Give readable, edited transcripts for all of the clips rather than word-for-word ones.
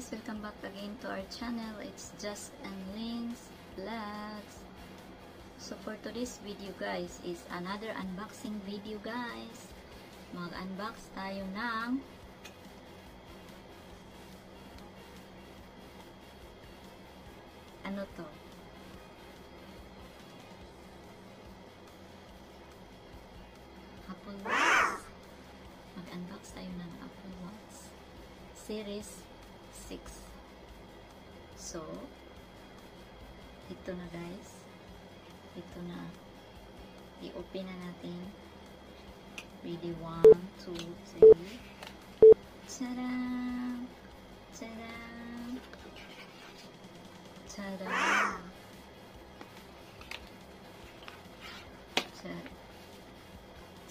guys, welcome back again to our channel. It's Just and Links Vlogs. So for today's video guys is another unboxing video guys. Mag-unbox tayo ng ano to? Apple Watch. Mag-unbox tayo ng Apple Watch Series 6. So, ito na guys. Ito na. I-open na natin. Ready? 1, 2, 3. Tadam! Tadam! Tadam!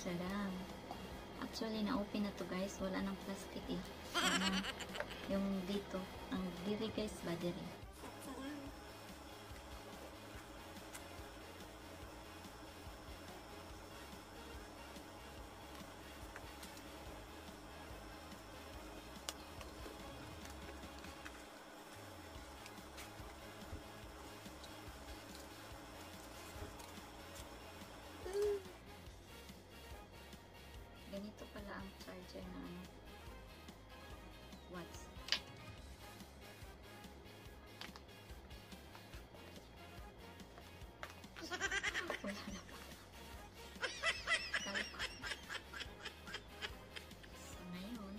Tadam! Actually, na-open na to guys. Wala nang plastic eh. Yung dito. Ang diri guys, ba diri? Ganito pala ang charger ng watch. Wala na pa. So ngayon,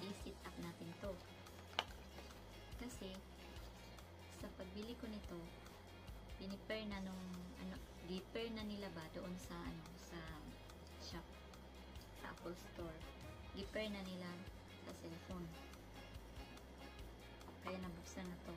i-set up natin to. Kasi, sa pagbili ko nito, pinipair na nung, gi-pair na nila ba doon sa, sa shop. Sa Apple Store. Gi-pair na nila sa cellphone. Kaya nabuksan na to.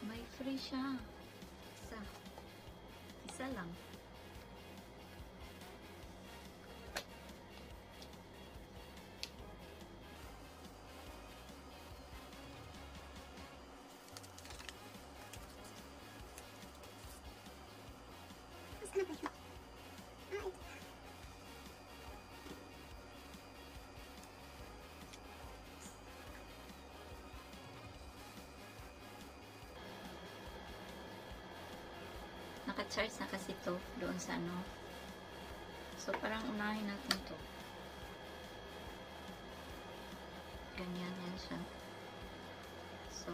May free siya. Isa lang. Naka-charge na kasi to doon sa ano. So, parang unahin natin to. Ganyan yan siya. So,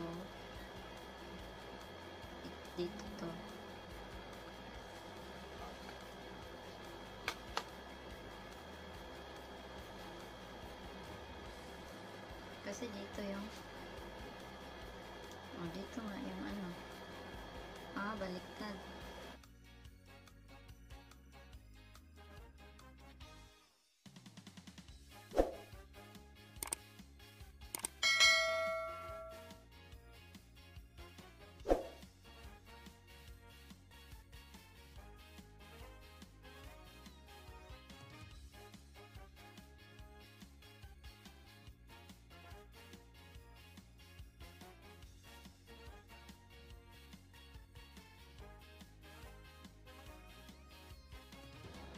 dito to. Kasi dito yung dito nga yung ano. Baliktad.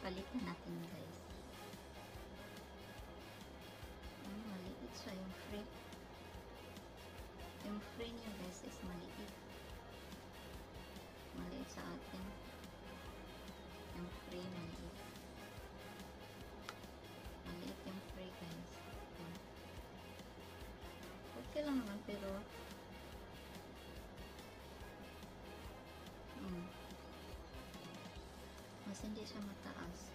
Palitan natin guys. Maliit siya yung frame. Yung frame niya guys is maliit. Maliit sa atin. Yung frame maliit. Maliit yung frame guys. Okay lang naman pero mas hindi siya mataas.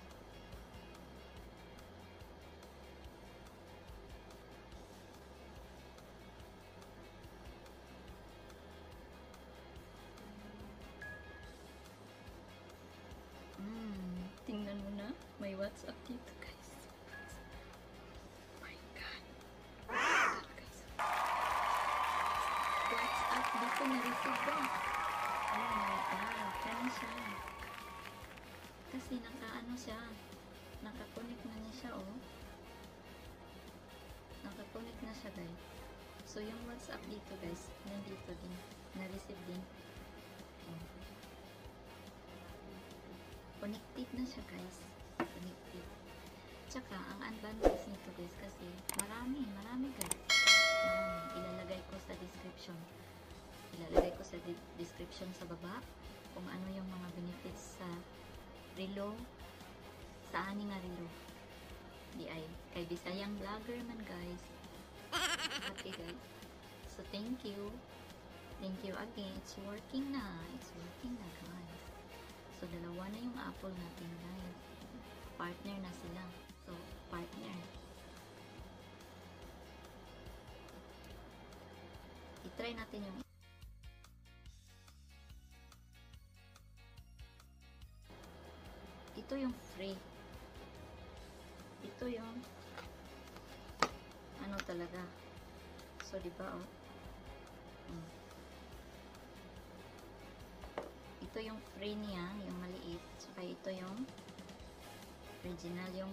Tingnan mo na, may WhatsApp dito guys. Oh my God. Guys. WhatsApp dito na-receive ba? Oh my God. Kaya siya. Kasi naka-ano siya. nakakunik na niya siya, oh. Nakakunik na siya, guys. So, yung WhatsApp dito, guys, nandito din. Na-receive din. Oh. Connected na siya, guys. Connected. Tsaka, ang advantage nito, guys, kasi marami, guys. Ilalagay ko sa description. Ilalagay ko sa description sa baba kung ano yung mga benefits sa relo, sa ani nga relo. Di ay, kay Bisayang vlogger man, guys. Okay, guys. So, thank you. Thank you again. It's working na. It's working na, guys. So, dalawa na yung Apple natin, guys. Partner na sila. So, partner. I-try natin yung ito yung free. Ito yung ano talaga. So, diba, oh. Ito yung free niya, yung maliit. Saka ito yung original, yung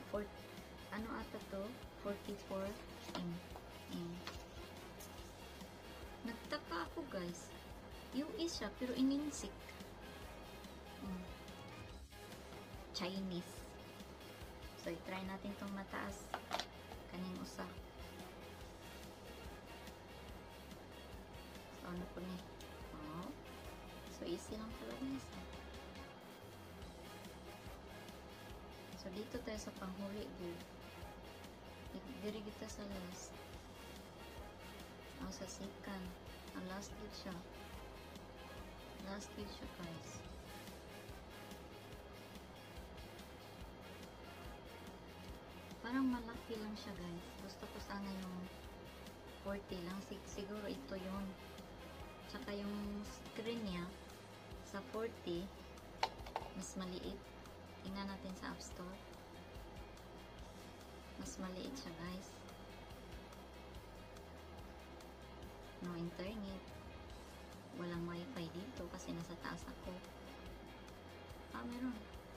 ano ata to? 44 mm. Nagtaka ako, guys. US siya, pero ininsik. Chinese. So, i-try natin itong mataas. Kaning usa. So, ano po ni? Oh. So, easy lang talaga isa. So, dito tayo sa panghuli, gear. Diri kita sa last. Sa second. Ang last gate siya. Last gate siya, guys. Parang malaki lang siya, guys. Gusto ko sana yung 40 lang. Siguro ito yun. Tsaka yung screen niya sa 40 mas maliit. Tingnan natin sa App Store. Mas maliit siya, guys. No internet. Walang wifi dito kasi nasa taas ako. Meron.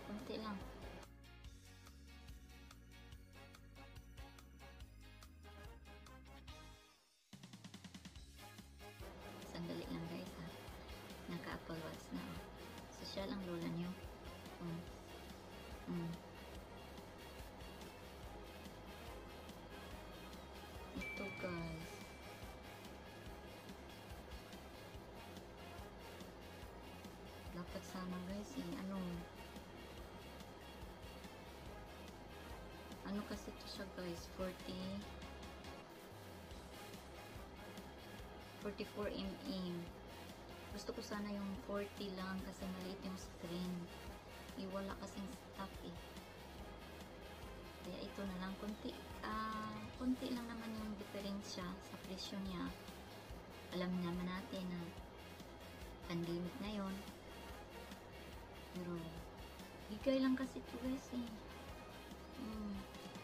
Kunti lang. Sandali lang, guys, ha. Naka-Apple Watch na. So, siya lang lola niyo. Ito, guys. Dapat sana, guys, ano kasi ito siya, guys, 44 mm. Gusto ko sana yung 40 lang kasi maliit yung screen. Wala kasing stock, eh. Kaya ito na lang. Kunti lang naman yung diferensya sa presyo niya. Alam naman natin na pandemic na yon. Pero bigay lang kasi ito, guys, eh.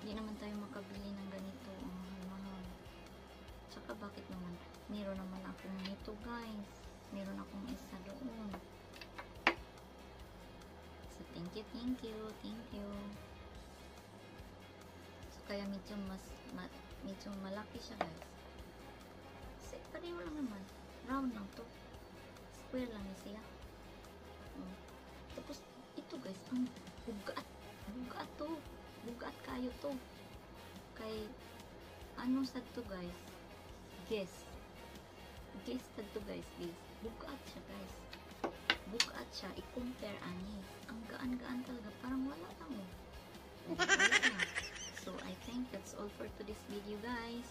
Hindi naman tayo makabili ng ganito. Mahal-mahal. Tsaka bakit naman? Meron naman akong nito, guys. Meron akong isa doon. So, thank you. So, kaya medyo medyo malaki siya, guys. Kasi pareho lang naman. Round lang to. Square lang siya. Tapos, ito, guys, ang bugat. Bugat to. Bugat kayo to. Kay, ano sa to, guys? Guess sad to, guys. Bugat siya, guys. Bugat siya. I-compare, ani. Ang gaan-gaan talaga. Parang wala lang, oh. Wala lang. So, I think that's all for today's video, guys.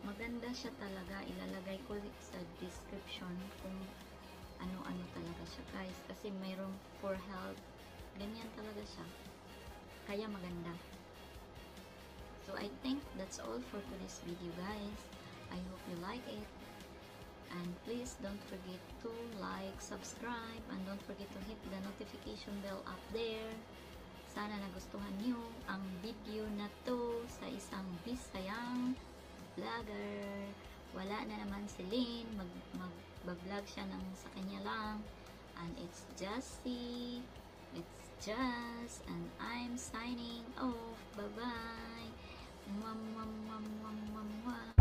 Maganda siya talaga. Ilalagay ko sa description kung ano-ano talaga siya, guys. Kasi mayroong for health. Ganyan talaga siya. Kaya maganda. So, I think that's all for today's video, guys. I hope you like it. And please don't forget to like, subscribe, and don't forget to hit the notification bell up there. Sana nagustuhan niyo ang video na to sa isang Bisayang vlogger. Wala na naman si Lynn. Mag-vlog siya sa kanya lang. And it's Jessie. It's Jazz, and I'm signing off. Bye-bye. Mwah, mwah, mwah, mwah, mwah, mwah.